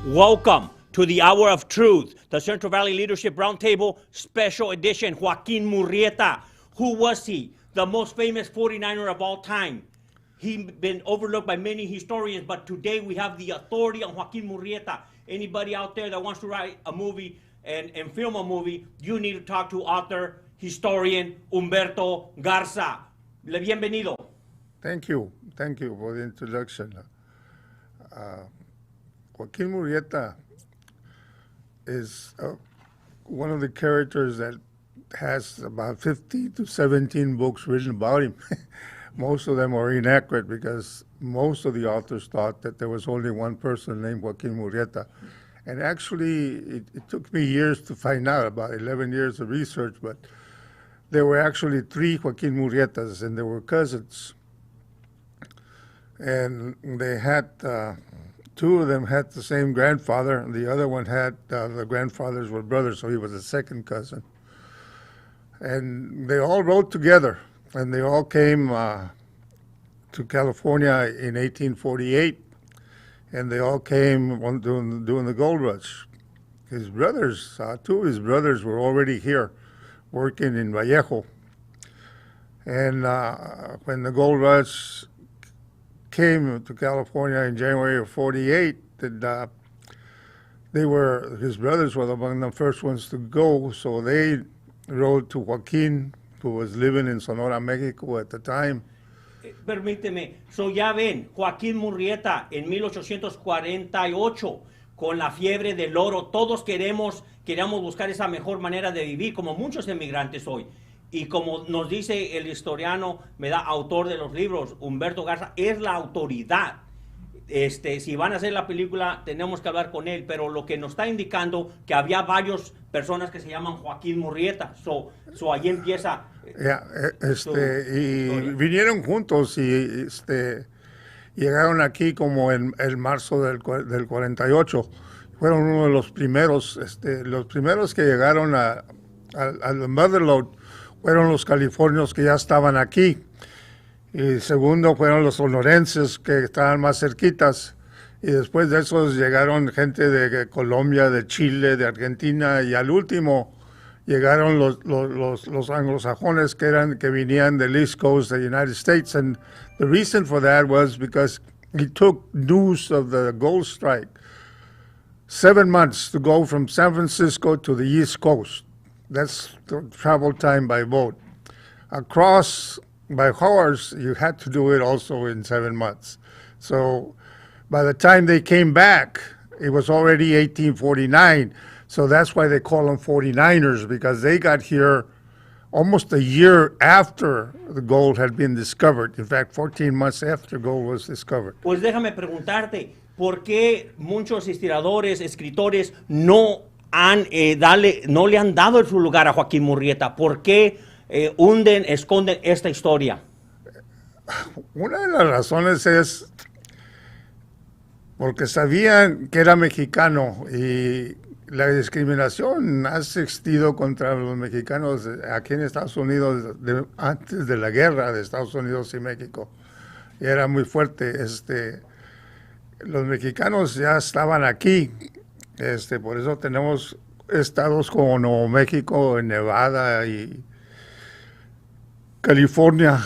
Welcome to the Hour of Truth, the Central Valley Leadership Roundtable Special Edition. Joaquin Murrieta. Who was he? The most famous 49er of all time. He's been overlooked by many historians, but today we have the authority on Joaquin Murrieta. Anybody out there that wants to write a movie and film a movie, you need to talk to author, historian Humberto Garza. Bienvenido. Thank you for the introduction. Joaquin Murrieta is one of the characters that has about 50 to 17 books written about him. Most of them are inaccurate because most of the authors thought that there was only one person named Joaquin Murrieta. And actually, it took me years to find out, about 11 years of research, but there were actually 3 Joaquin Murrietas, and they were cousins. And they had, 2 of them had the same grandfather, and the other one had, the grandfathers were brothers, so he was a second cousin. And they all rode together, and they all came to California in 1848, and they all came during the gold rush. His brothers, 2 of his brothers were already here, working in Vallejo. And when the gold rush came to California in January of 48, his brothers were among the first ones to go, so they rode to Joaquin, who was living in Sonora, Mexico at the time. Permíteme, so ya ven, Joaquin Murrieta en 1848, con la fiebre del oro, todos queríamos buscar esa mejor manera de vivir, como muchos emigrantes hoy. Y como nos dice el historiano, autor de los libros, Humberto Garza, es la autoridad. Si van a hacer la película, tenemos que hablar con él, pero lo que nos está indicando que había varias personas que se llaman Joaquin Murrieta. So ahí empieza. Y vinieron juntos y llegaron aquí como en marzo del 48. Fueron uno de los primeros que llegaron al Motherlode. Fueron los californios que ya estaban aquí. Y segundo fueron los sonorenses que estaban más cerquitas. Y después de esos llegaron gente de Colombia, de Chile, de Argentina. Y al último llegaron los anglosajones que venían del East Coast of the United States. And the reason for that was because he took news of the gold strike 7 months to go from San Francisco to the East Coast. That's the travel time by boat. Across by horse, you had to do it also in 7 months. So by the time they came back, it was already 1849. So that's why they call them 49ers, because they got here almost a year after the gold had been discovered. In fact, 14 months after gold was discovered. Pues déjame preguntarte, ¿por qué muchos historiadores, escritores no le han dado su lugar a Joaquin Murrieta? ¿Por qué esconden esta historia? Una de las razones es porque sabían que era mexicano y la discriminación ha existido contra los mexicanos aquí en Estados Unidos antes de la guerra de Estados Unidos y México. Y era muy fuerte. Los mexicanos ya estaban aquí. Por eso tenemos estados como Nuevo México, Nevada y California,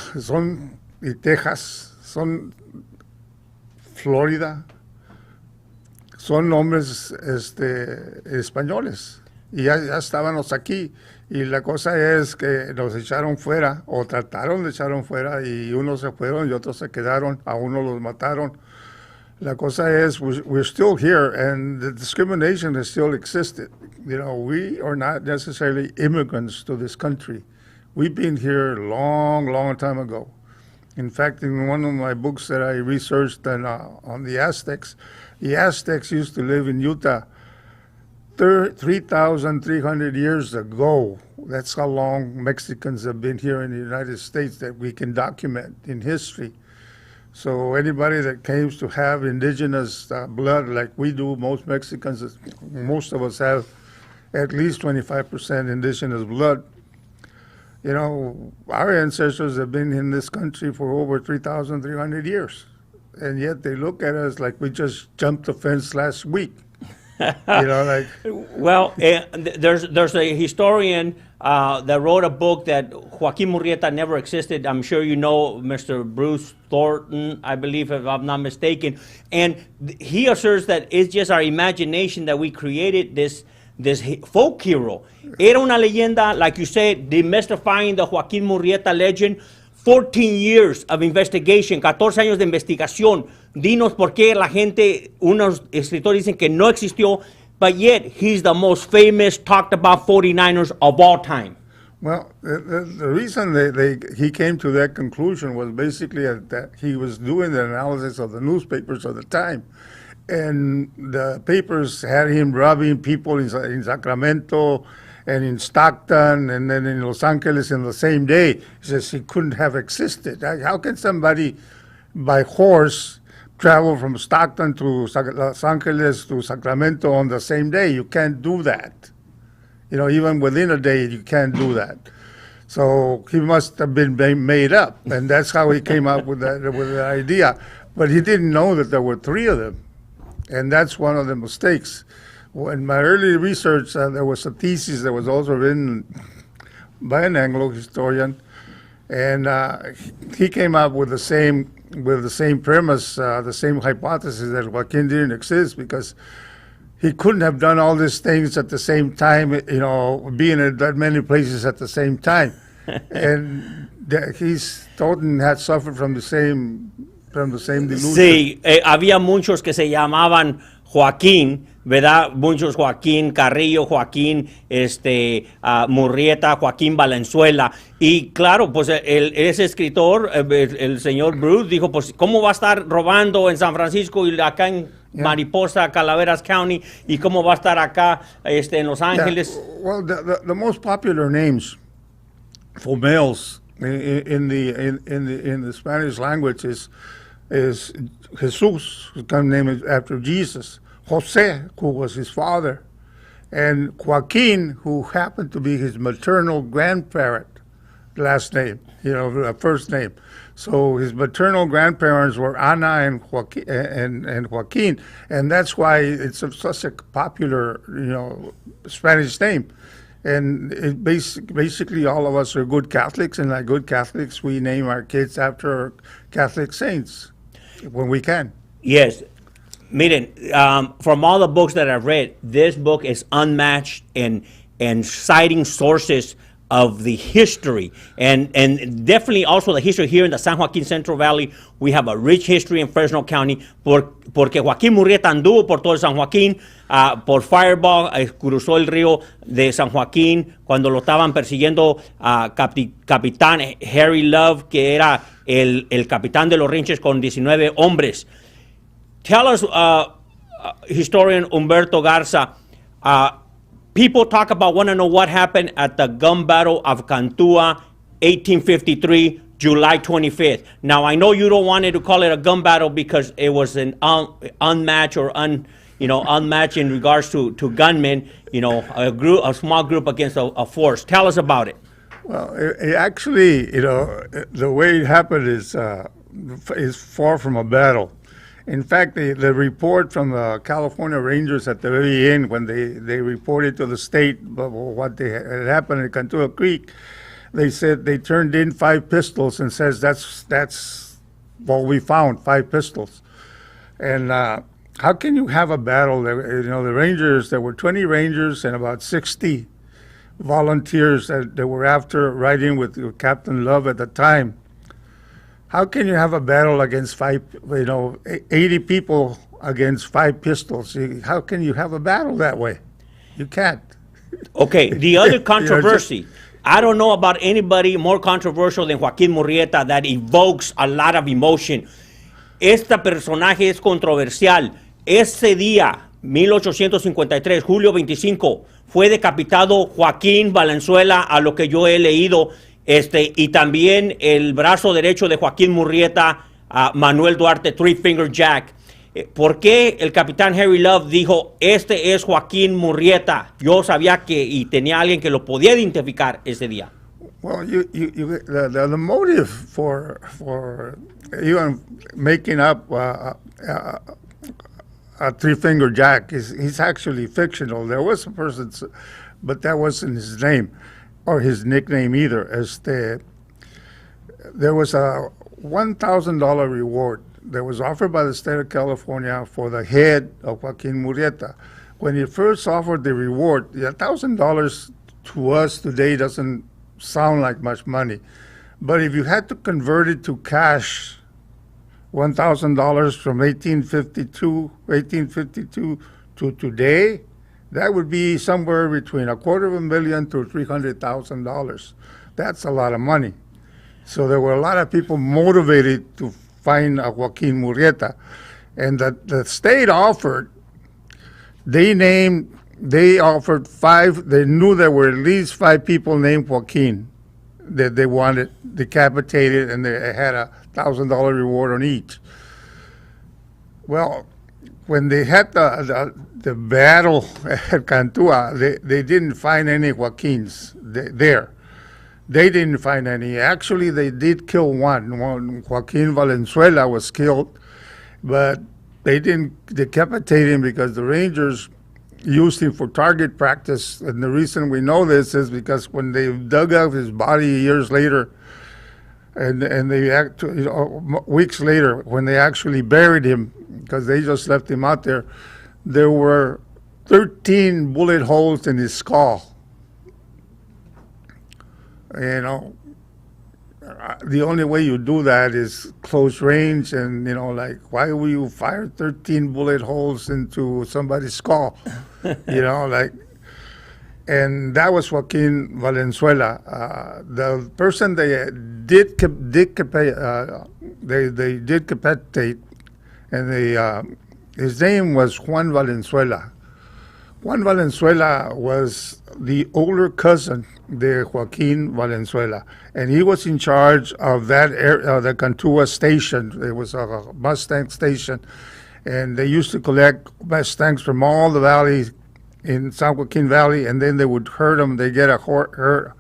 y Texas, son Florida, son nombres españoles. Y ya estábamos aquí. Y la cosa es que nos echaron fuera, o trataron de echarnos fuera, y unos se fueron y otros se quedaron, a unos los mataron. La cosa es, we're still here, and the discrimination has still existed. You know, we are not necessarily immigrants to this country. We've been here a long, long time ago. In fact, in one of my books that I researched on the Aztecs used to live in Utah 3,300 years ago. That's how long Mexicans have been here in the United States that we can document in history. So anybody that claims to have indigenous blood like we do, most Mexicans, most of us have at least 25% indigenous blood. You know, our ancestors have been in this country for over 3,300 years. And yet they look at us like we just jumped the fence last week. Like. Well, there's a historian that wrote a book that Joaquin Murrieta never existed. I'm sure you know Mr. Bruce Thornton, I believe, if I'm not mistaken. And he asserts that it's just our imagination that we created this folk hero. Era una leyenda, like you said, demystifying the Joaquin Murrieta legend. 14 years of investigation, 14 años de investigación. Dinos por qué la gente, unos escritores dicen que no existió, but yet he's the most famous, talked about 49ers of all time. Well, the reason he came to that conclusion was basically that he was doing the analysis of the newspapers of the time. And the papers had him robbing people in Sacramento and in Stockton and then in Los Angeles in the same day. He says he couldn't have existed. How can somebody by horse travel from Stockton to Los Angeles to Sacramento on the same day? You can't do that. Even within a day, you can't do that. So he must have been made up, and that's how he came up with the idea. But he didn't know that there were three of them, and that's one of the mistakes. In my early research, there was a thesis that was also written by an Anglo historian, and he came up with the same premise, the same hypothesis that Joaquin didn't exist because he couldn't have done all these things at the same time, being in that many places at the same time, and Thornton had suffered from the same delusion. Sí, había muchos que se llamaban Joaquín, ¿verdad? Muchos Joaquín Carrillo, Joaquín Murrieta, Joaquín Valenzuela. Y claro, pues ese escritor, el señor Bruce, dijo, pues, ¿cómo va a estar robando en San Francisco y acá en Mariposa, Calaveras County? ¿Y cómo va a estar acá en Los Ángeles? Well, the most popular names for males in the Spanish language is Jesus, whose name is after Jesus. Jose, who was his father, and Joaquin, who happened to be his maternal grandparent, last name, first name. So his maternal grandparents were Ana and Joaquin, and that's why it's such a popular, Spanish name. And it basically all of us are good Catholics, and like good Catholics, we name our kids after Catholic saints when we can. Yes. Miren, from all the books that I've read, this book is unmatched in citing sources of the history and definitely also the history here in the San Joaquin Central Valley. We have a rich history in Fresno County porque Joaquín Murrieta anduvo por todo el San Joaquín, por Fireball, cruzó el río de San Joaquín cuando lo estaban persiguiendo capitán Harry Love, que era el capitán de los Rinches con 19 hombres. Tell us, historian Humberto Garza, people want to know what happened at the gun battle of Cantua, 1853, July 25th. Now, I know you don't want to call it a gun battle because it was an unmatched or unmatched in regards to gunmen, a small group against a force. Tell us about it. Well, it actually, the way it happened is far from a battle. In fact, the report from the California Rangers at the very end, when they reported to the state what had happened in Cantua Creek, they said they turned in 5 pistols and says that's what we found, 5 pistols. And how can you have a battle? The Rangers, there were 20 Rangers and about 60 volunteers that were after riding with Captain Love at the time. How can you have a battle against 80 people against 5 pistols? How can you have a battle that way? You can't. Okay, the other controversy. I don't know about anybody more controversial than Joaquin Murrieta that evokes a lot of emotion. Este personaje es controversial. Ese día, 1853, julio 25, fue decapitado Joaquín Valenzuela, a lo que yo he leído. Y también el brazo derecho de Joaquín Murrieta, Manuel Duarte, Three Finger Jack. ¿Por qué el capitán Harry Love dijo, este es Joaquín Murrieta? Yo sabía y tenía alguien que lo podía identificar ese día. Well, the motive for even making up Three-Finger Jack. He's actually fictional. There was a person, but that wasn't his name or his nickname either. There was a $1,000 reward that was offered by the state of California for the head of Joaquin Murrieta. When he first offered the reward, $1,000 to us today doesn't sound like much money. But if you had to convert it to cash, $1,000 from 1852 to today, that would be somewhere between $250,000 to $300,000. That's a lot of money. So there were a lot of people motivated to find Joaquin Murrieta. And the state offered, they offered 5, they knew there were at least 5 people named Joaquin that they wanted decapitated, and they had $1,000 reward on each. Well, when they had the battle at Cantua, they didn't find any Joaquins there. They didn't find any. Actually, they did kill one. Joaquin Valenzuela was killed, but they didn't decapitate him because the Rangers used him for target practice. And the reason we know this is because when they dug up his body years later, and they weeks later, when they actually buried him, because they just left him out there were 13 bullet holes in his skull. You know, the only way you do that is close range, and like, why will you fire 13 bullet holes into somebody's skull? And that was Joaquin Valenzuela. The person they did decapitate, and his name was Juan Valenzuela. Juan Valenzuela was the older cousin de Joaquin Valenzuela, and he was in charge of that area, the Cantua station. It was a Mustang station, and they used to collect Mustangs from all the valleys in San Joaquin Valley, and then they would herd them. They get a herd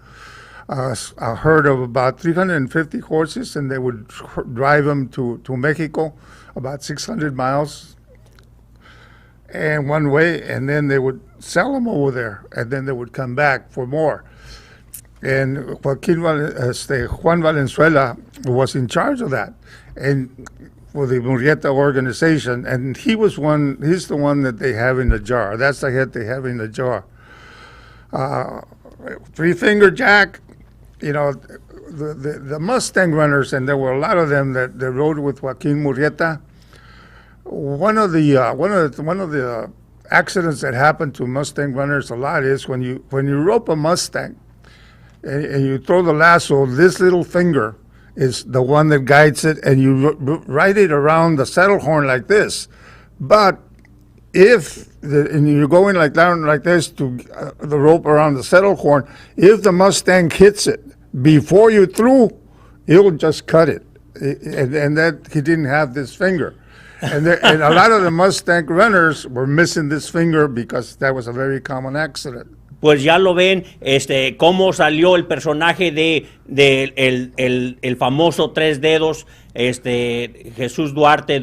of about 350 horses, and they would drive them to Mexico, about 600 miles. And one way, and then they would sell them over there, and then they would come back for more. And Juan Valenzuela was in charge of that, and for the Murrieta organization, and he's the one that they have in the jar. That's the head they have in the jar. Three-Finger Jack, the Mustang runners, and there were a lot of them that rode with Joaquin Murrieta. One of the accidents that happened to Mustang runners a lot is when you rope a Mustang and you throw the lasso, this little finger is the one that guides it, and you ride it around the saddle horn like this. But and you're going down like this to the rope around the saddle horn, if the Mustang hits it before you threw, it'll just cut it. And that he didn't have this finger. And a lot of the Mustang runners were missing this finger because that was a very common accident. Pues ya lo ven, cómo salió el personaje de el famoso Tres Dedos, Jesús Duarte,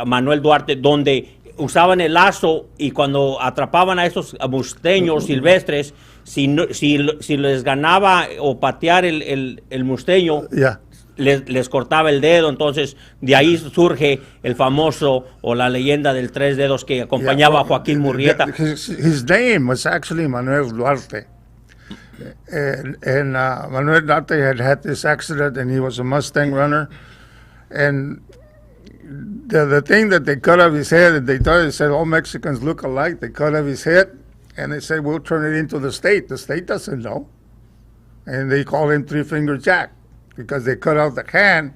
Manuel Duarte, donde usaban el lazo, y cuando atrapaban a esos musteños silvestres, si les ganaba o patear el musteño, yeah, les cortaba el dedo. Entonces de ahí surge el famoso o la leyenda del Tres Dedos que acompañaba a Joaquin Murrieta. His name was actually Manuel Duarte, and Manuel Duarte had this accident, and he was a Mustang runner, and the thing that they cut off his head, and they said all Mexicans look alike. They cut off his head, and they said, we'll turn it into the state. The state doesn't know, and they call him Three-Finger Jack, because they cut off the hand,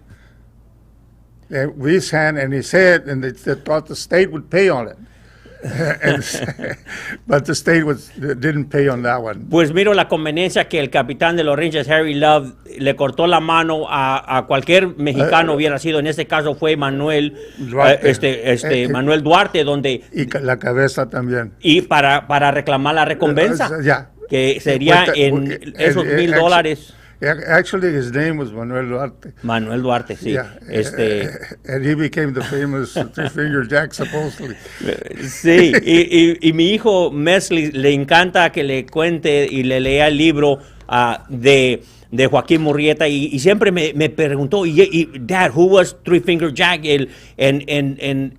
his hand and his head, and they thought the state would pay on it. But the state didn't pay on that one. Pues miro la conveniencia que el capitán de los Rangers, Harry Love, le cortó la mano a cualquier mexicano hubiera sido. En este caso fue Manuel Duarte, Manuel Duarte, donde y la cabeza también. Y para reclamar la recompensa, Yeah. que sería en esos $1,000. Actually, his name was Manuel Duarte. Manuel Duarte, sí. Yeah, and he became the famous three-finger Jack, supposedly. Sí, y mi hijo Mesli le encanta que le cuente y le lea el libro de Joaquín Murrieta y siempre me preguntó, Dad, who was Three Finger Jack? And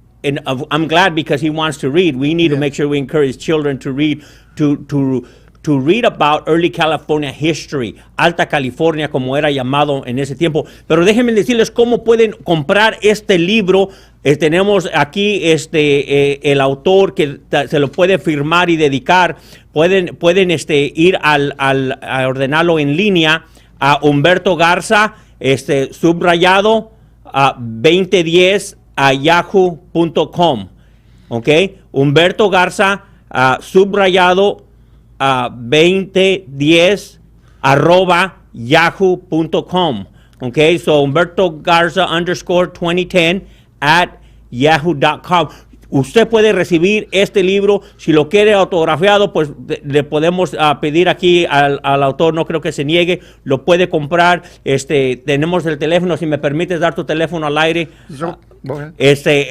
I'm glad because he wants to read. We need to make sure we encourage children to read, to read about early California history, Alta California como era llamado en ese tiempo. Pero déjenme decirles cómo pueden comprar este libro. Tenemos aquí el autor que se lo puede firmar y dedicar. Pueden ir a ordenarlo en línea a Humberto Garza, subrayado 2010 a yahoo.com. ¿Ok? Humberto Garza, subrayado 2010 @yahoo.com. Okay, so Humberto Garza _2010 @yahoo.com. Usted puede recibir este libro. Si lo quiere autografiado, pues le podemos pedir aquí al autor, no creo que se niegue, lo puede comprar. Tenemos el teléfono, si me permites dar tu teléfono al aire.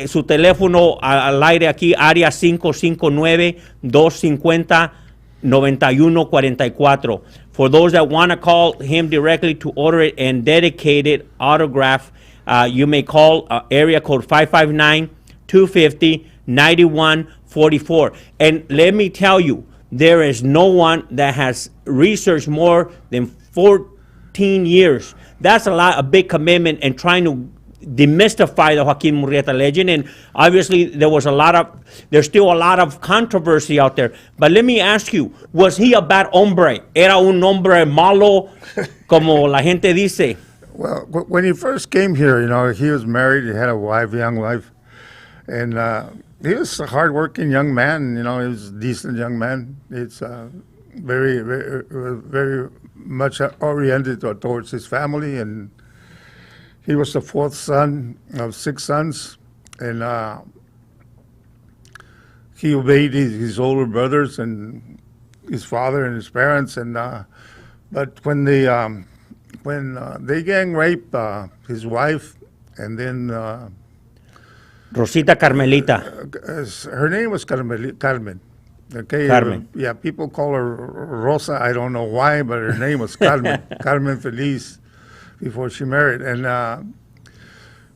Su teléfono al aire aquí, área 559-250-9144. For those that want to call him directly to order it and dedicate it, autograph, you may call area code 559-250-9144. And let me tell you, there is no one that has researched more than 14 years. That's a big commitment and trying to demystify the Joaquin Murrieta legend. And obviously there's still a lot of controversy out there. But let me ask you, was he a bad hombre? ¿Era un hombre malo, como la gente dice? Well, when he first came here, he was married, he had a young wife, and he was a hardworking young man, he was a decent young man. It's very, very, very much oriented towards his family, and he was the fourth son of 6 sons, and he obeyed his older brothers and his father and his parents. And but when they gang raped his wife, and then Rosita Carmelita. Her name was Carmen. Okay. Carmen. Yeah, people call her Rosa. I don't know why, but her name was Carmen. Carmen Feliz. Before she married, and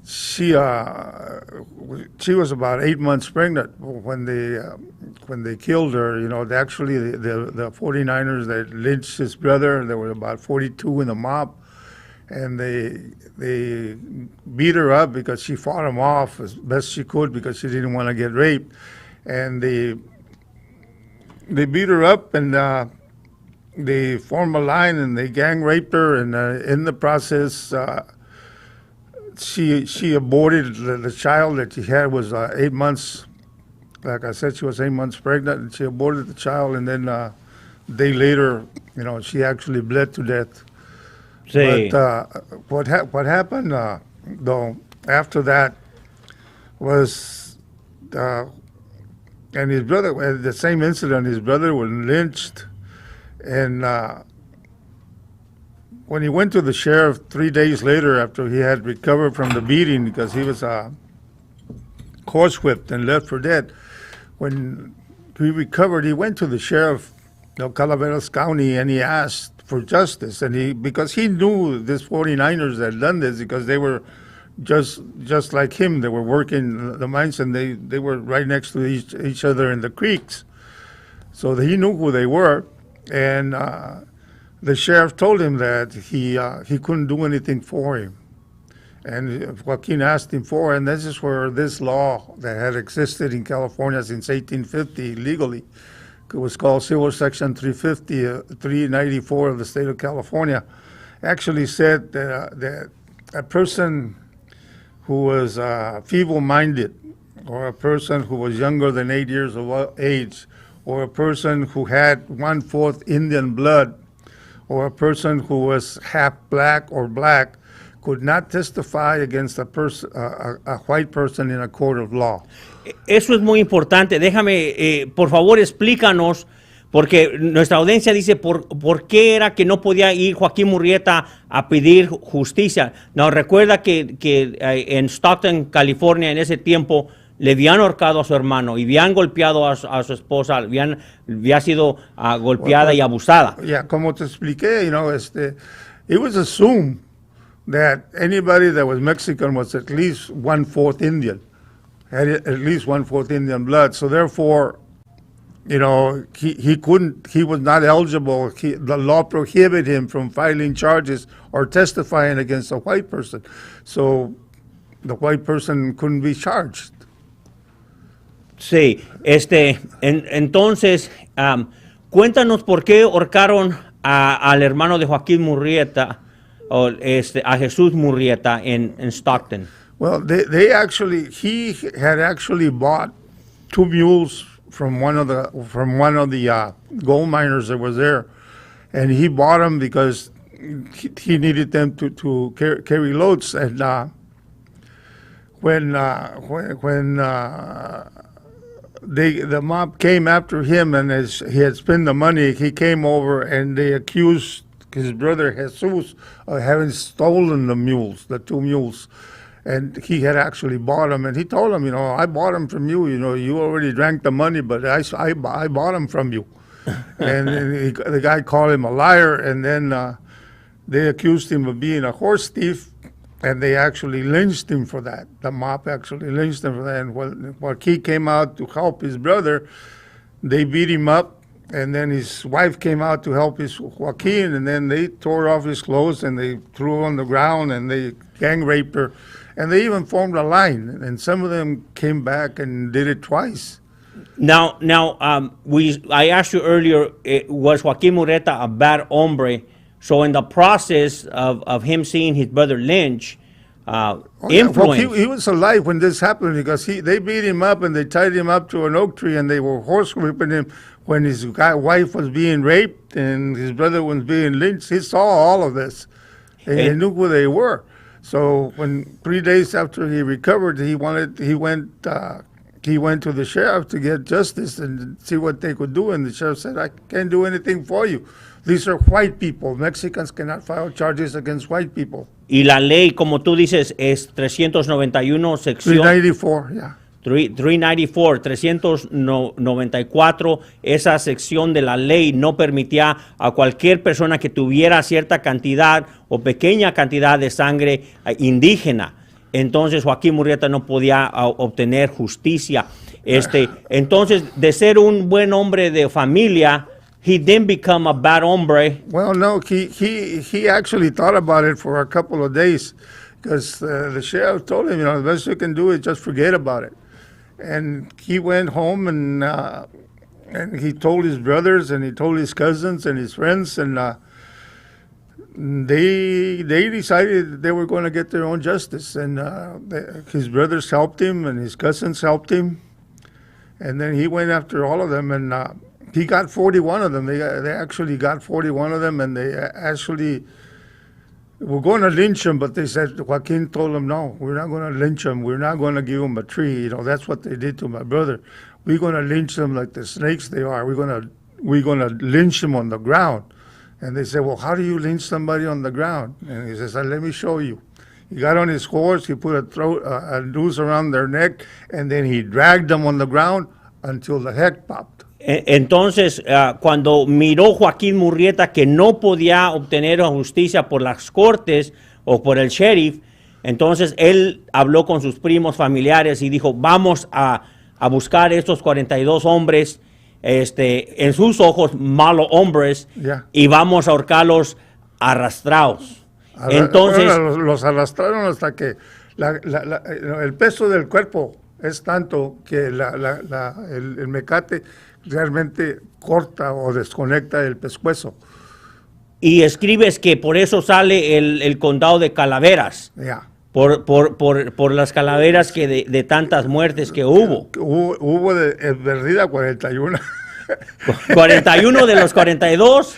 she was about 8 months pregnant when they killed her. Actually the 49ers that lynched his brother, there were about 42 in the mob, and they beat her up because she fought him off as best she could because she didn't want to get raped, and they beat her up, and they formed a line and they gang raped her, and in the process, she aborted the child that she had was 8 months. Like I said, she was 8 months pregnant, and she aborted the child, and then a day later, she actually bled to death. Sí. But what happened though after that was, and his brother, the same incident, his brother was lynched. And when he went to the sheriff 3 days later after he had recovered from the beating, because he was horsewhipped and left for dead, when he recovered, he went to the sheriff of Calaveras County and he asked for justice. And because he knew this 49ers that had done this, because they were just like him, they were working the mines, and they were right next to each other in the creeks. So he knew who they were. And the sheriff told him that he couldn't do anything for him. And Joaquin asked him for, and this is where this law that had existed in California since 1850 legally, it was called Civil Section 394 of the state of California, actually said that a person who was feeble-minded, or a person who was younger than 8 years of age, or a person who had 1/4 Indian blood, or a person who was half black or black, could not testify against a white person in a court of law. Eso es muy importante. Déjame, por favor, explícanos, Porque nuestra audiencia dice, ¿por qué era que no podía ir Joaquín Murrieta a pedir justicia? No, recuerda que en Stockton, California, en ese tiempo, le habían ahorcado a su hermano y habían golpeado a su esposa, había sido golpeada y abusada. Yeah, como te expliqué, it was assumed that anybody that was Mexican was at least 1/4 Indian, had at least 1/4 Indian blood. So therefore, he was not eligible. The law prohibited him from filing charges or testifying against a white person. So the white person couldn't be charged. Sí, entonces, cuéntanos por qué ahorcaron al hermano de Joaquín Murrieta, a Jesús Murrieta en Stockton. Well, he had actually bought 2 mules from one of the gold miners that was there, and he bought them because he needed them to carry loads. And when the mob came after him, and as he had spent the money, he came over and they accused his brother Jesus of having stolen the 2 mules. And he had actually bought them, and he told him, I bought them from you. You already drank the money, but I bought them from you. And the guy called him a liar, and then they accused him of being a horse thief, and they actually lynched him for that. The mob actually lynched him for that. And when Joaquin came out to help his brother, they beat him up, and then his wife came out to help his Joaquin, and then they tore off his clothes, and they threw her on the ground, and they gang raped her. And they even formed a line, and some of them came back and did it twice. Now, I asked you earlier, was Joaquin Murrieta a bad hombre? So in the process of him seeing his brother lynched, influence. Well, he was alive when this happened because they beat him up and they tied him up to an oak tree and they were horsewhipping him when his wife was being raped and his brother was being lynched. He saw all of this, and he knew who they were. So when 3 days after he recovered, he went to the sheriff to get justice and see what they could do. And the sheriff said, "I can't do anything for you. These are white people. Mexicans cannot file charges against white people." Y la ley, como tú dices, es 391 sección. 394, yeah. 394, esa sección de la ley no permitía a cualquier persona que tuviera cierta cantidad o pequeña cantidad de sangre indígena. Entonces Joaquín Murrieta no podía obtener justicia. Entonces, de ser un buen hombre de familia, he didn't become a bad hombre. Well, no, he actually thought about it for a couple of days because the sheriff told him, the best you can do is just forget about it. And he went home and he told his brothers and he told his cousins and his friends, and they decided they were going to get their own justice. And his brothers helped him and his cousins helped him. And then he went after all of them, and he got 41 of them. They actually got 41 of them, and they actually were going to lynch him, but they said, Joaquin told them, no, we're not going to lynch him. We're not going to give him a tree. That's what they did to my brother. We're going to lynch them like the snakes they are. We're going to lynch him on the ground. And they said, well, how do you lynch somebody on the ground? And he says, let me show you. He got on his horse, he put a noose around their neck, and then he dragged them on the ground until the head popped. Entonces, cuando miró Joaquín Murrieta que no podía obtener justicia por las cortes o por el sheriff, entonces él habló con sus primos familiares y dijo, vamos a buscar estos 42 hombres, en sus ojos, malos hombres, yeah, y vamos a ahorcarlos arrastrados. Entonces, los arrastraron hasta que el peso del cuerpo es tanto que el mecate realmente corta o desconecta el pescuezo. Y escribes que por eso sale el condado de Calaveras. Yeah. Por las calaveras que de tantas muertes que hubo. Hubo en Verdad 41. 41 de los 42.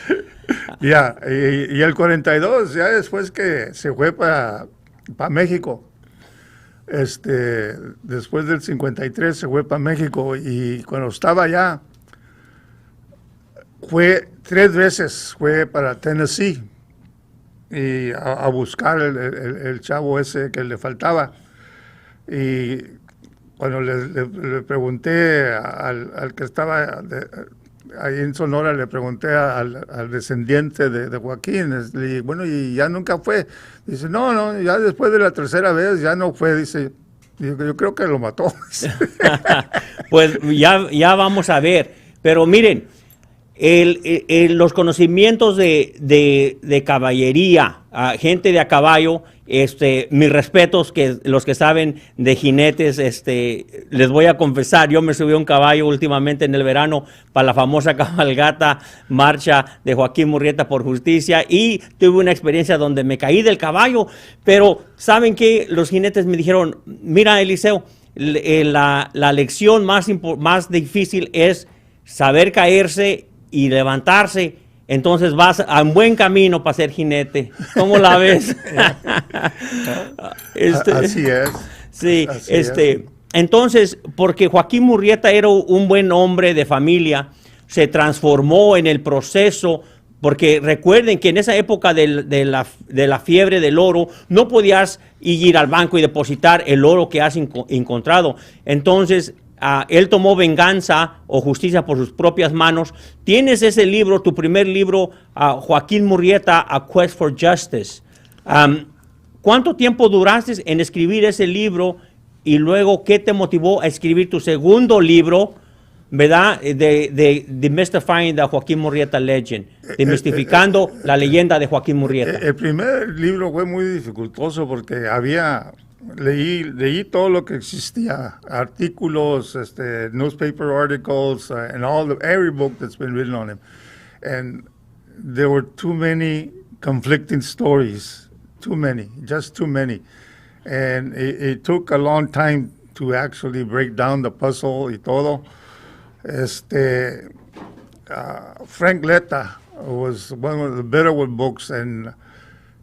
Ya, y el 42, ya después que se fue para México, después del 53 se fue para México, y cuando estaba allá, fue 3 veces, fue para Tennessee y a buscar el chavo ese que le faltaba. Y cuando le pregunté al que estaba ahí en Sonora, le pregunté al descendiente de Joaquín, le dije, bueno, y ya nunca fue. Dice, no, ya después de la tercera vez ya no fue, dice, yo creo que lo mató. Pues ya vamos a ver, pero miren, los conocimientos de caballería, gente de a caballo, mis respetos, que los que saben de jinetes, les voy a confesar, yo me subí a un caballo últimamente en el verano para la famosa cabalgata marcha de Joaquín Murrieta por Justicia y tuve una experiencia donde me caí del caballo, pero ¿saben qué? Los jinetes me dijeron, mira Eliseo, la lección más difícil es saber caerse y levantarse, entonces vas a un buen camino para ser jinete. ¿Cómo la ves? Así es. Sí, Así es. Entonces, porque Joaquín Murrieta era un buen hombre de familia, se transformó en el proceso, porque recuerden que en esa época de la fiebre del oro, no podías ir al banco y depositar el oro que has encontrado. Entonces, él tomó venganza o justicia por sus propias manos. Tienes ese libro, tu primer libro, Joaquín Murrieta, A Quest for Justice. ¿Cuánto tiempo duraste en escribir ese libro y luego qué te motivó a escribir tu segundo libro, verdad, de Demystifying the Joaquín Murrieta Legend, demistificando la leyenda de Joaquín Murrieta? El primer libro fue muy dificultoso porque leí todo lo que existía, artículos, newspaper articles, and every book that's been written on him. And there were too many conflicting stories, just too many. And it took a long time to actually break down the puzzle y todo. Frank Letta was one of the Bitterwood books, and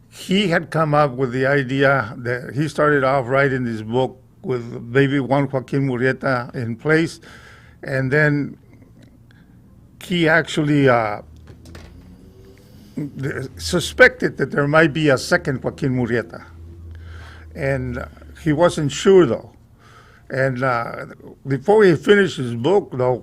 he had come up with the idea that he started off writing this book with maybe one Joaquin Murrieta in place, and then he actually suspected that there might be a second Joaquin Murrieta, and he wasn't sure though. And before he finished his book, though,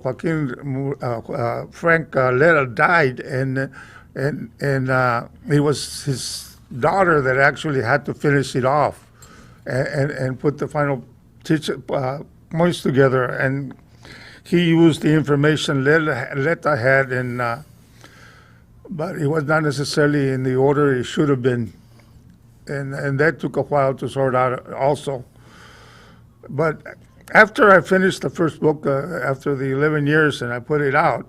Frank Letta died, and it was his daughter that actually had to finish it off and put the final points together. And he used the information Letta had, but it was not necessarily in the order it should have been. And that took a while to sort out also. But after I finished the first book, after the 11 years, and I put it out,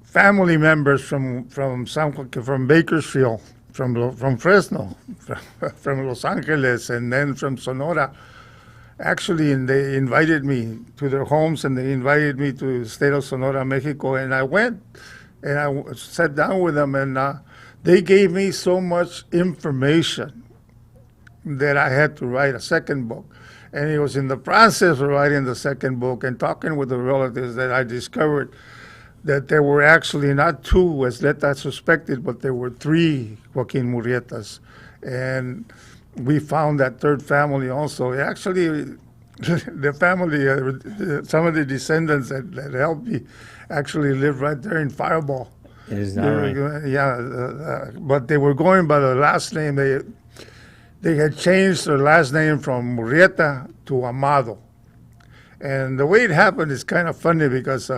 family members from Bakersfield, from Fresno, from Los Angeles, and then from Sonora, actually, and they invited me to their homes, and they invited me to the state of Sonora, Mexico, and I went, and I sat down with them, and they gave me so much information that I had to write a second book. And it was in the process of writing the second book and talking with the relatives that I discovered that there were actually not two, as Letta suspected, but there were three Joaquin Murrietas. And we found that third family also. Actually, the family, some of the descendants that helped me actually lived right there in Fireball. Is that right? Yeah, but they were going by the last name. They had changed their last name from Murrieta to Amado. And the way it happened is kind of funny because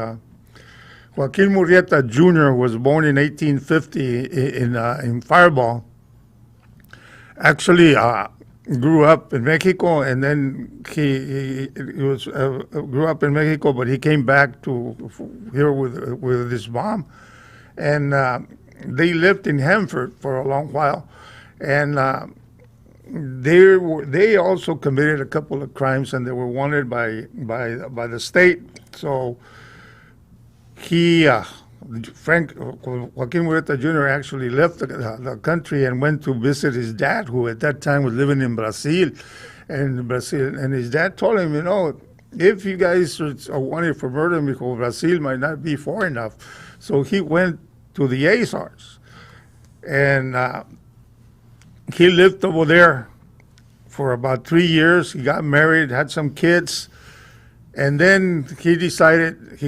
Joaquin Murrieta Jr. was born in 1850 in Fireball. Actually, grew up in Mexico, and then he grew up in Mexico, but he came back to here with his mom. And they lived in Hanford for a long while. And they also committed a couple of crimes, and they were wanted by the state. So Joaquin Murrieta Jr. actually left the country and went to visit his dad, who at that time was living in Brazil. And his dad told him, if you guys are wanting for murder, because Brazil might not be far enough. So he went to the Azores, and he lived over there for about 3 years. He got married, had some kids, and then he decided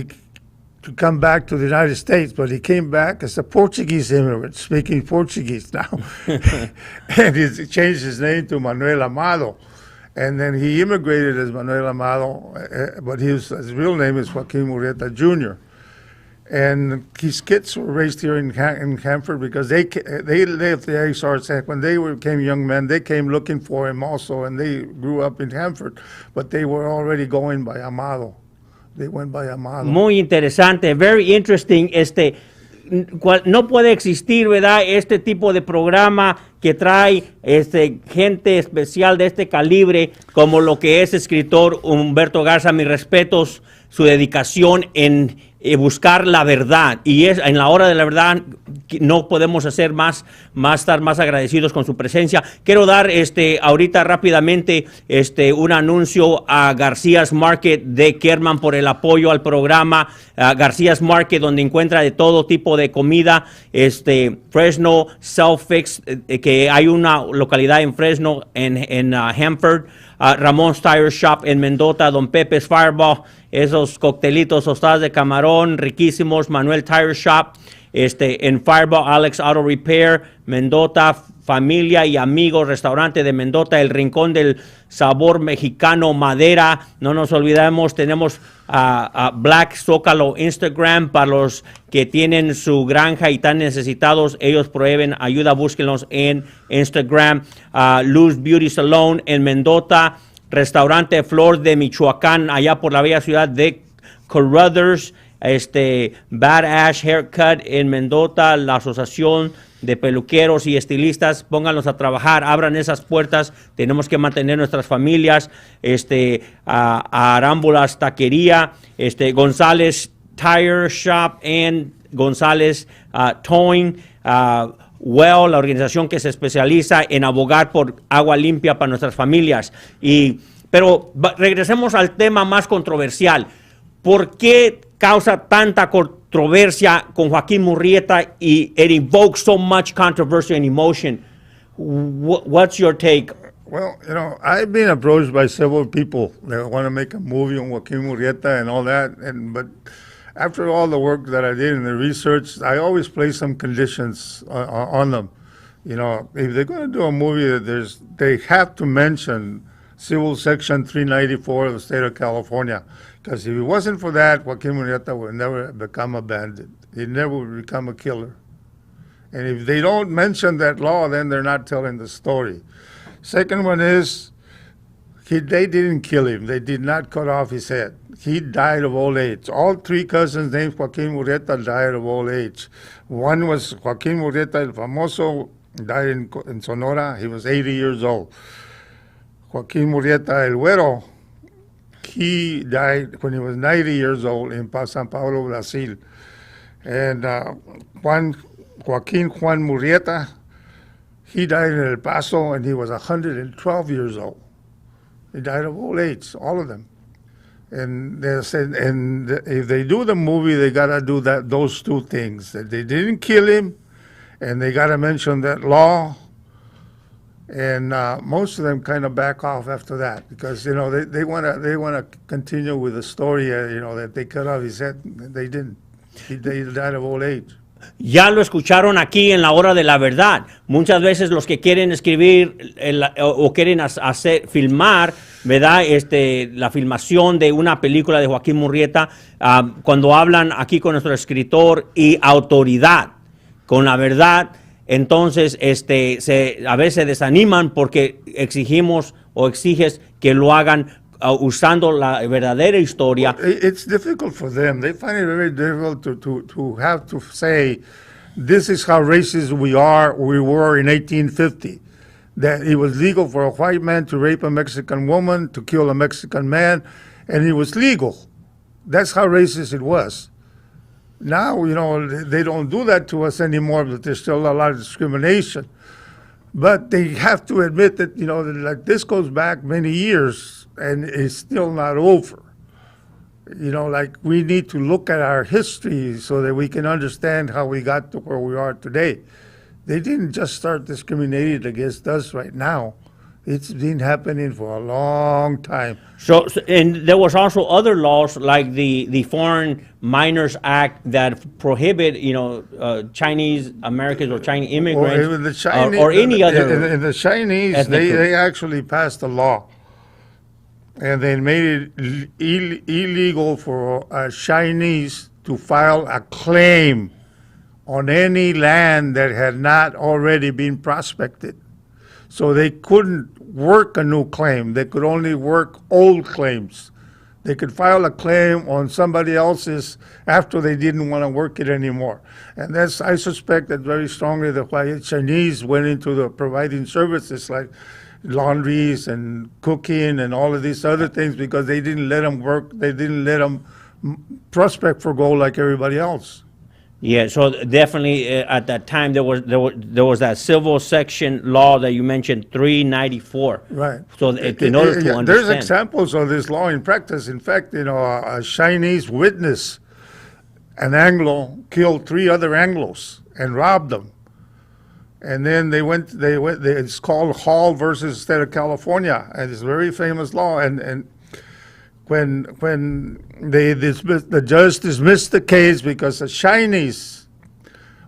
to come back to the United States, but he came back as a Portuguese immigrant, speaking Portuguese now. And he changed his name to Manuel Amado. And then he immigrated as Manuel Amado, but his real name is Joaquin Murrieta Jr. And his kids were raised here in Hanford because they left the Azores. When they became young men, they came looking for him also, and they grew up in Hanford, but they were already going by Amado. They went by Amado. Muy interesante, very interesting. No puede existir, ¿verdad?, este tipo de programa que trae gente especial de este calibre, como lo que es escritor Humberto Garza. Mis respetos, su dedicación en buscar la verdad, y es en la hora de la verdad. No podemos hacer estar más agradecidos con su presencia. Quiero dar ahorita rápidamente un anuncio a García's Market de Kerman por el apoyo al programa. García's Market, donde encuentra de todo tipo de comida, Fresno, Self-Fix, que hay una localidad en Fresno, en Hanford, Ramon's Tire Shop en Mendota, Don Pepe's Fireball, esos coctelitos, tostadas de camarón riquísimos, Manuel Tire Shop, en Fireball, Alex Auto Repair, Mendota, familia y amigos, restaurante de Mendota, el rincón del sabor mexicano, Madera. No nos olvidemos, tenemos a Black Zócalo Instagram para los que tienen su granja y están necesitados. Ellos proveen ayuda, búsquenlos en Instagram. Luz Beauty Salon en Mendota, restaurante Flor de Michoacán, allá por la bella ciudad de Carruthers. Bad Ash Haircut en Mendota, la asociación de peluqueros y estilistas. Pónganlos a trabajar, abran esas puertas. Tenemos que mantener nuestras familias. A Arámbulas Taquería, González Tire Shop and González Towing. Well, la organización que se especializa en abogar por agua limpia para nuestras familias. Pero regresemos al tema más controversial. ¿Por qué causa tanta controversia con Joaquín Murrieta y it evokes so much controversy and emotion? What's your take? Well, I've been approached by several people that want to make a movie on Joaquin Murrieta and all that, but after all the work that I did in the research, I always place some conditions on them. If they're going to do a movie, they have to mention Civil Section 394 of the state of California. Because if it wasn't for that, Joaquin Murrieta would never become a bandit. He never would become a killer. And if they don't mention that law, then they're not telling the story. Second one is, they didn't kill him. They did not cut off his head. He died of old age. All three cousins named Joaquin Murrieta died of old age. One was Joaquin Murrieta el Famoso, died in Sonora. He was 80 years old. Joaquin Murrieta el Güero, he died when he was 90 years old in San Paulo, Brazil. And Joaquin Juan Murrieta, he died in El Paso, and he was 112 years old. He died of old age, all of them. And they said, if they do the movie, they gotta do those two things: that they didn't kill him, and they gotta mention that law. And most of them kind of back off after that because they want to continue with the story. That they cut off his head. They didn't. They died of old age. Ya lo escucharon aquí en la Hora de la Verdad. Muchas veces los que quieren escribir o quieren filmar, ¿verdad? La filmación de una película de Joaquín Murrieta, cuando hablan aquí con nuestro escritor y autoridad, con la verdad, entonces a veces se desaniman porque exigimos o exiges que lo hagan usando la verdadera historia. It's difficult for them. They find it very difficult to have to say, this is how racist we were in 1850. That it was legal for a white man to rape a Mexican woman, to kill a Mexican man, and it was legal. That's how racist it was. Now, they don't do that to us anymore, but there's still a lot of discrimination. But they have to admit that, that this goes back many years, and it's still not over. you know, like we need to look at our history so that we can understand how we got to where we are today. They didn't just start discriminating against us right now. It's been happening for a long time. So, and there was also other laws like the Foreign Minors Act that prohibit, Chinese Americans or Chinese immigrants, Or even the Chinese, or any other. And the Chinese, they actually passed a law, and they made it illegal for Chinese to file a claim on any land that had not already been prospected. So they couldn't work a new claim. They could only work old claims. They could file a claim on somebody else's after they didn't want to work it anymore. And I suspect that very strongly the why Chinese went into the providing services like laundries and cooking and all of these other things because they didn't let them work. They didn't let them prospect for gold like everybody else. Yeah, so definitely at that time there was that civil section law that you mentioned, 394. Right. So in order to understand, there's examples of this law in practice. In fact, a Chinese witness, an Anglo, killed 3 other Anglos and robbed them. And then they went. It's called Hall versus State of California, and it's a very famous law. And when the judge dismissed the case because the Chinese,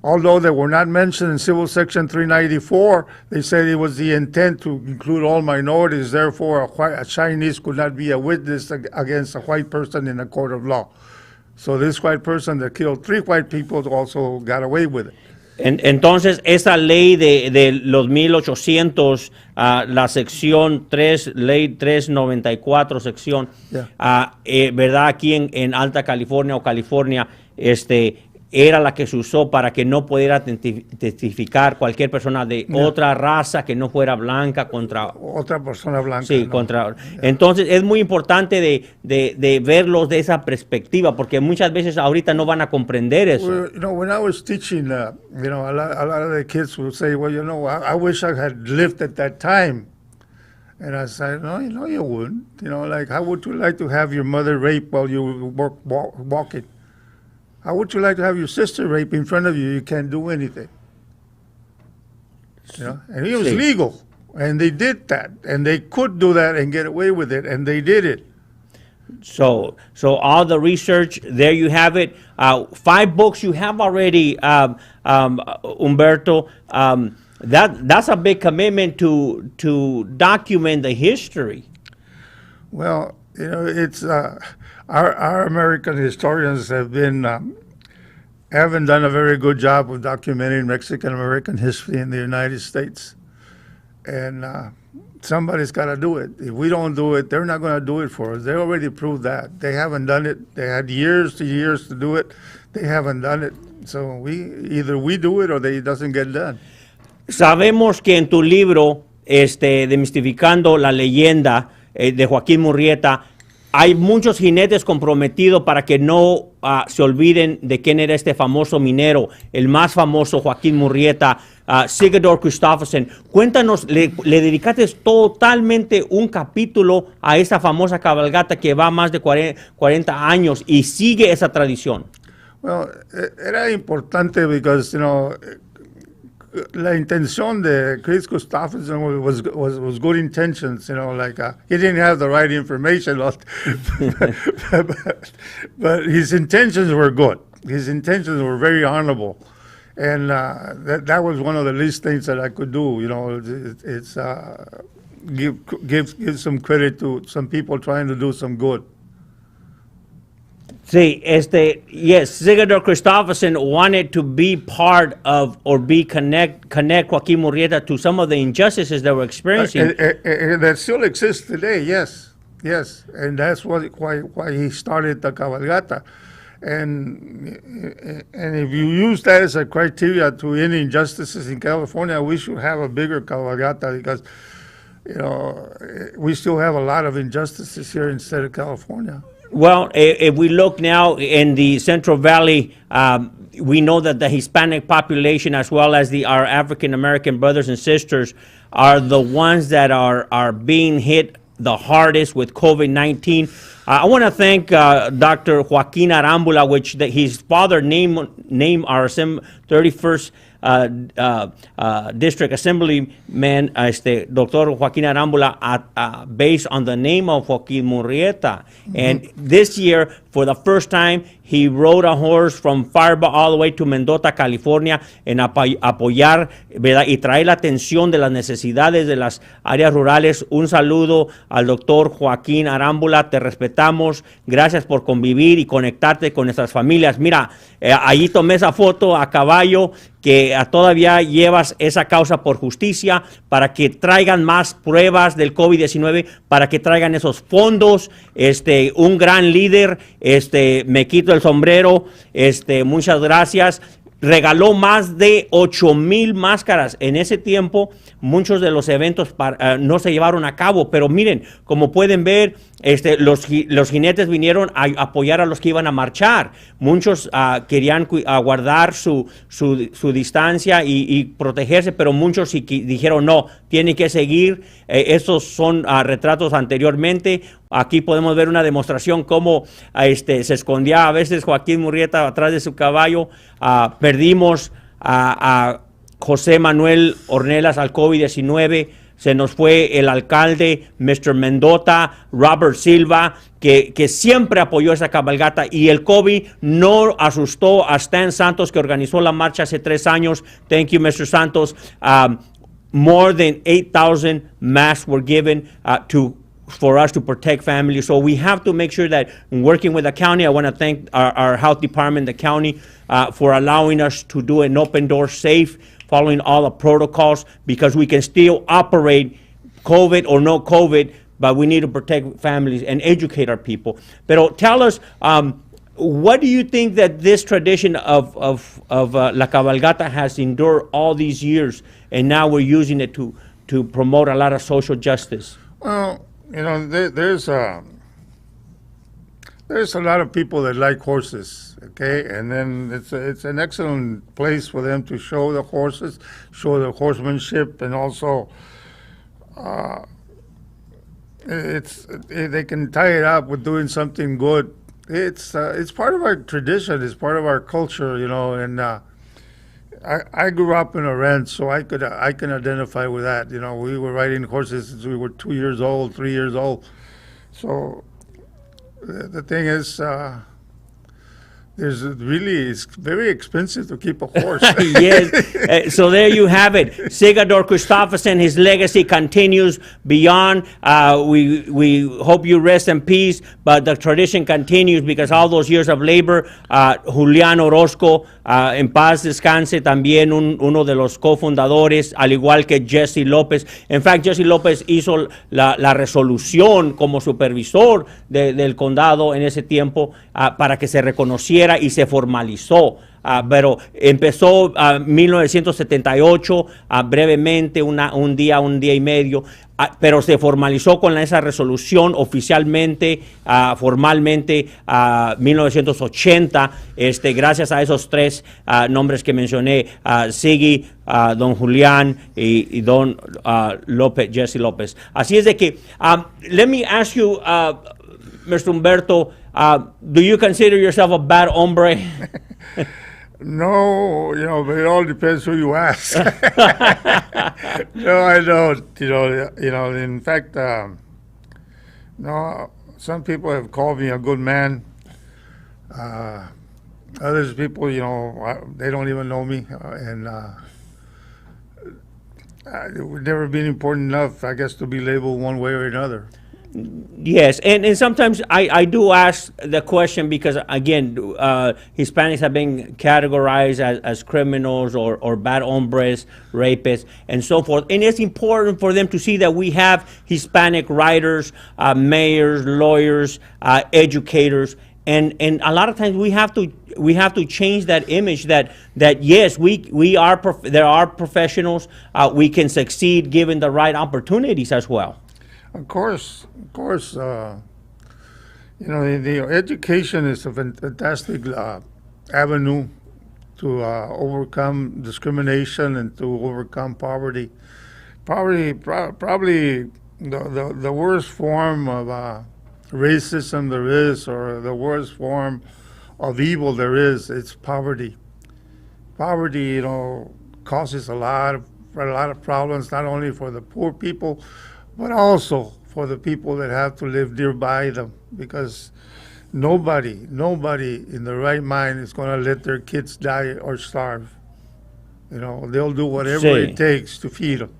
although they were not mentioned in Civil Section 394, they said it was the intent to include all minorities. Therefore, a Chinese could not be a witness against a white person in a court of law. So this white person that killed 3 white people also got away with it. Entonces, esa ley de los 1800, la sección 3, ley 394, sección, ¿verdad? Aquí en Alta California o California, era la que se usó para que no pudiera testificar cualquier persona de otra raza que no fuera blanca contra otra persona blanca. Sí, no. Contra. Entonces es muy importante de verlos de esa perspectiva, porque muchas veces ahorita no van a comprender eso. Well, when I was teaching, a lot of the kids would say, well, I wish I had lived at that time. And I said, no, you wouldn't. Like, how would you like to have your mother raped while you were walking? How would you like to have your sister raped in front of you? You can't do anything. And it was legal, and they did that, and they could do that and get away with it, and they did it. So all the research, there you have it. 5 books you have already, Humberto. That's a big commitment to document the history. Well, it's our American historians haven't done a very good job of documenting Mexican American history in the United States, and somebody's got to do it. If we don't do it, they're not going to do it for us. They already proved that. They haven't done it. They had years to do it. They haven't done it. So either we do it or it doesn't get done. Sabemos que en tu libro, Demistificando la leyenda, de Joaquín Murrieta, hay muchos jinetes comprometidos para que no se olviden de quién era este famoso minero, el más famoso Joaquín Murrieta, Sigurdur Kristoffersen. Cuéntanos, le dedicaste totalmente un capítulo a esa famosa cabalgata que va más de 40 años y sigue esa tradición. Well, era importante because, la intención de Chris Kristoffersen was good intentions, like he didn't have the right information, but his intentions were good. His intentions were very honorable, and that was one of the least things that I could do. It's give some credit to some people trying to do some good. Sí, yes, Sigurdur Kristoffersen wanted to be part of or connect Joaquín Murrieta to some of the injustices that we're experiencing. That still exists today, yes, and that's why he started the cabalgata. And if you use that as a criteria to any injustices in California, we should have a bigger cabalgata because, we still have a lot of injustices here in the state of California. Well, if we look now in the Central Valley, we know that the Hispanic population, as well as our African American brothers and sisters, are the ones that are being hit the hardest with COVID-19. I want to thank Dr. Joaquin Arambula, which his father named our 31st District Assemblyman, Dr. Joaquin Arambula, based on the name of Joaquin Murrieta. And this year, for the first time, he rode a horse from Firebaugh all the way to Mendota, California, en apoyar, ¿verdad? Y traer la atención de las necesidades de las áreas rurales. Un saludo al doctor Joaquín Arámbula, te respetamos, gracias por convivir y conectarte con nuestras familias. Mira, allí tomé esa foto a caballo, que todavía llevas esa causa por justicia, para que traigan más pruebas del COVID-19, para que traigan esos fondos. Un gran líder, me quito el sombrero, muchas gracias. Regaló más de 8,000 máscaras. En ese tiempo, muchos de los eventos no se llevaron a cabo, pero miren, como pueden ver, los jinetes vinieron a apoyar a los que iban a marchar. Muchos querían guardar su distancia y protegerse, pero muchos dijeron no, tienen que seguir. Estos son retratos anteriormente. Aquí podemos ver una demostración cómo se escondía a veces Joaquín Murrieta atrás de su caballo. Perdimos a José Manuel Ornelas al COVID-19. Se nos fue el alcalde, Mr. Mendota, Robert Silva, que siempre apoyó esa cabalgata, y el COVID no asustó a Stan Santos, que organizó la marcha hace 3 años. Thank you, Mr. Santos. More than 8,000 masks were given for us to protect families. So we have to make sure that in working with the county, I want to thank our health department, the county, for allowing us to do an open door safe, following all the protocols, because we can still operate COVID or no COVID, but we need to protect families and educate our people. Pero tell us, what do you think that this tradition of La Cabalgata has endured all these years, and now we're using it to promote a lot of social justice? Well, there's a lot of people that like horses, okay? And then it's an excellent place for them to show the horses, show the horsemanship, and also they can tie it up with doing something good. It's part of our tradition, it's part of our culture, and I grew up in a ranch, so I can identify with that. We were riding horses since we were 2 years old, 3 years old. So the thing is, it's very expensive to keep a horse. Yes. So there you have it. Sigurdur Kristofferson, his legacy continues beyond. We hope you rest in peace, but the tradition continues because all those years of labor. Julián Orozco, en paz descanse, también uno de los cofundadores, al igual que Jesse López. En fact, Jesse López hizo la resolución como supervisor del condado en ese tiempo, para que se reconociera y se formalizó. Pero empezó en 1978, brevemente, un día y medio, pero se formalizó con esa resolución oficialmente, formalmente, 1980, gracias a esos 3 nombres que mencioné, Siggy, don Julián y don López, Jesse López. Así es de que, let me ask you, Mr. Humberto, do you consider yourself a bad hombre? No, but it all depends who you ask. No, I don't. In fact, no. Some people have called me a good man. Others people, they don't even know me, and it would never been important enough, I guess, to be labeled one way or another. Yes, and sometimes I do ask the question because, again, Hispanics have been categorized as criminals or bad hombres, rapists, and so forth. And it's important for them to see that we have Hispanic writers, mayors, lawyers, educators, and a lot of times we have to change that image that yes, there are professionals, we can succeed given the right opportunities as well. Of course. The education is a fantastic avenue to overcome discrimination and to overcome poverty. Probably the worst form of racism there is, or the worst form of evil there is, it's poverty. Poverty, causes a lot of problems, not only for the poor people, but also for the people that have to live nearby them, because nobody in the right mind is going to let their kids die or starve. They'll do whatever it takes to feed them.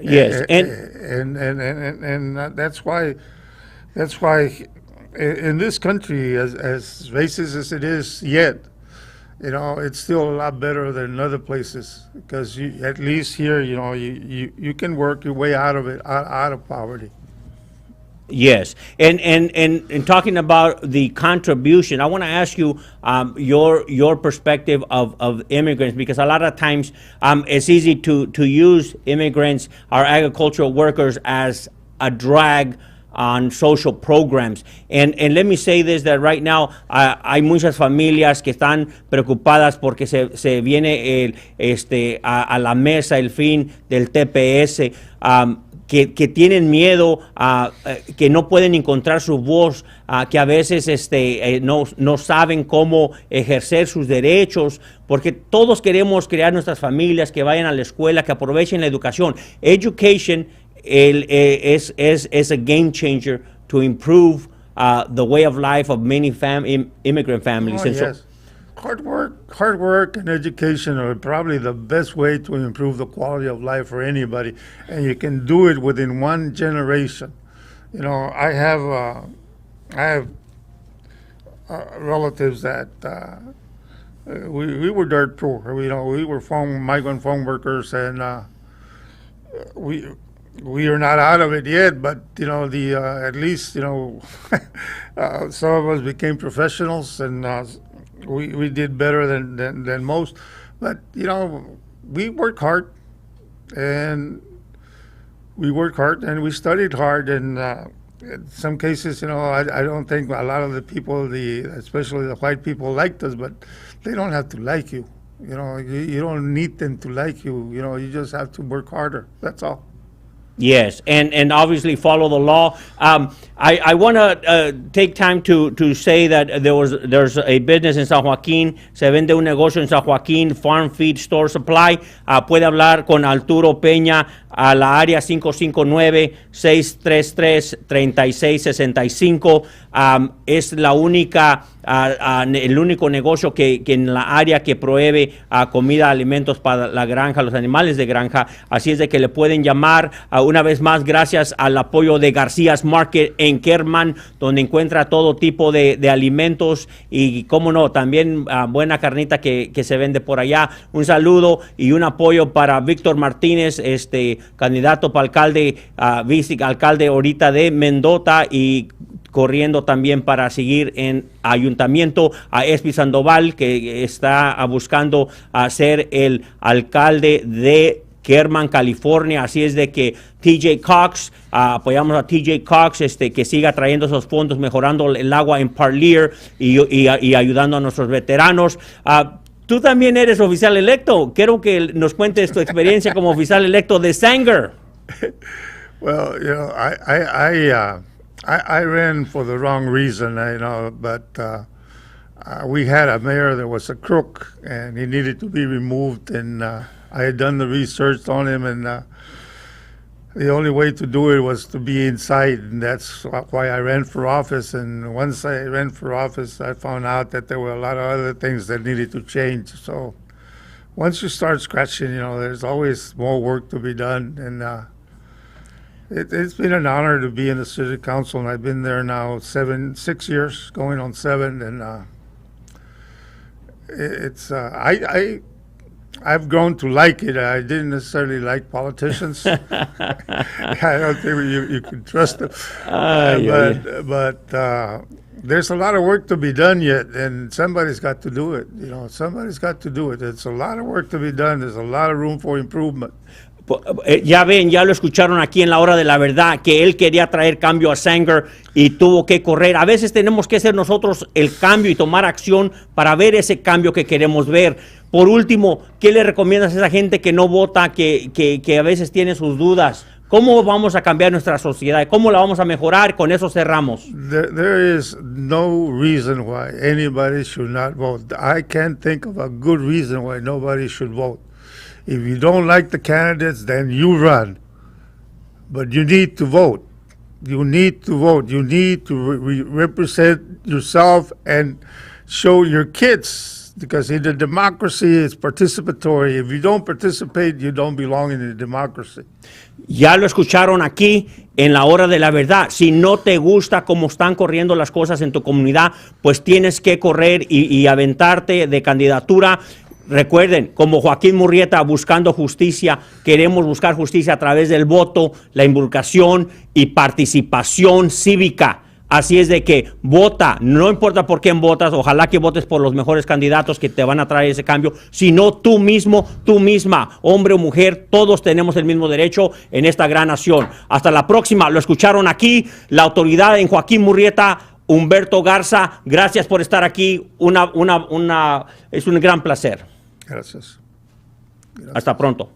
Yes, and that's why in this country, as racist as it is yet, it's still a lot better than other places, because at least here, you can work your way out of it, out of poverty. Yes, and talking about the contribution, I want to ask you your perspective of immigrants, because a lot of times it's easy to use immigrants, our agricultural workers, as a drag on social programs. And let me say this, that right now hay muchas familias que están preocupadas porque se viene a la mesa el fin del TPS, que tienen miedo, que no pueden encontrar su voz, que a veces no saben cómo ejercer sus derechos, porque todos queremos crear nuestras familias, que vayan a la escuela, que aprovechen la educación. Education is a game changer to improve the way of life of many immigrant families. Oh, yes. Hard work and education are probably the best way to improve the quality of life for anybody, and you can do it within one generation. I have relatives that we were dirt poor. We were migrant farm workers, and we are not out of it yet, but at least some of us became professionals, and we did better than most. But we worked hard, and we studied hard, and in some cases, I don't think a lot of the people, especially the white people, liked us, but they don't have to like you. You don't need them to like you. You just have to work harder. That's all. Yes, and obviously follow the law. I want to take time to say that there's a business in San Joaquin. Se vende un negocio en San Joaquin, Farm Feed Store Supply. Puede hablar con Arturo Peña a la área 559-633-3665. Es la única, el único negocio que en la área que provee comida, alimentos para la granja, los animales de granja. Así es de que le pueden llamar. Una vez más, gracias al apoyo de García's Market en Kerman, donde encuentra todo tipo de alimentos y, cómo no, también buena carnita que se vende por allá. Un saludo y un apoyo para Víctor Martínez, candidato para alcalde, vicealcalde ahorita de Mendota, y corriendo también para seguir en ayuntamiento, a Espi Sandoval, que está buscando ser el alcalde de Kerman, California. Así es de que TJ Cox, apoyamos a TJ Cox, que siga trayendo esos fondos, mejorando el agua en Parlier y ayudando a nuestros veteranos. Tú también eres oficial electo. Quiero que nos cuentes tu experiencia como oficial electo de Sanger. Well, I ran for the wrong reason, but we had a mayor that was a crook, and he needed to be removed, and I had done the research on him, and the only way to do it was to be inside, and that's why I ran for office. And once I ran for office, I found out that there were a lot of other things that needed to change. So once you start scratching, there's always more work to be done, and it's been an honor to be in the city council, and I've been there now 6 years, going on 7, and I've grown to like it. I didn't necessarily like politicians. I don't think you can trust them. But there's a lot of work to be done yet, and somebody's got to do it. Somebody's got to do it. It's a lot of work to be done. There's a lot of room for improvement. Ya ven, ya lo escucharon aquí en la Hora de la Verdad, que él quería traer cambio a Sanger y tuvo que correr. A veces tenemos que ser nosotros el cambio y tomar acción para ver ese cambio que queremos ver. Por último, ¿qué le recomiendas a esa gente que no vota, que a veces tiene sus dudas? ¿Cómo vamos a cambiar nuestra sociedad? ¿Cómo la vamos a mejorar? Con eso cerramos. There is no reason why anybody should not vote. I can't think of a good reason why nobody should vote. If you don't like the candidates, then you run. But you need to vote. You need to vote. You need to represent yourself and show your kids. Because in the democracy, it's participatory. If you don't participate, you don't belong in the democracy. Ya lo escucharon aquí en la hora de la verdad. Si no te gusta cómo están corriendo las cosas en tu comunidad, pues tienes que correr y aventarte de candidatura. Recuerden, como Joaquin Murrieta buscando justicia, queremos buscar justicia a través del voto, la involucración y participación cívica. Así es de que vota, no importa por quién votas, ojalá que votes por los mejores candidatos que te van a traer ese cambio, sino tú mismo, tú misma, hombre o mujer, todos tenemos el mismo derecho en esta gran nación. Hasta la próxima, lo escucharon aquí, la autoridad en Joaquin Murrieta, Humberto Garza, gracias por estar aquí, es un gran placer. Gracias. Hasta pronto.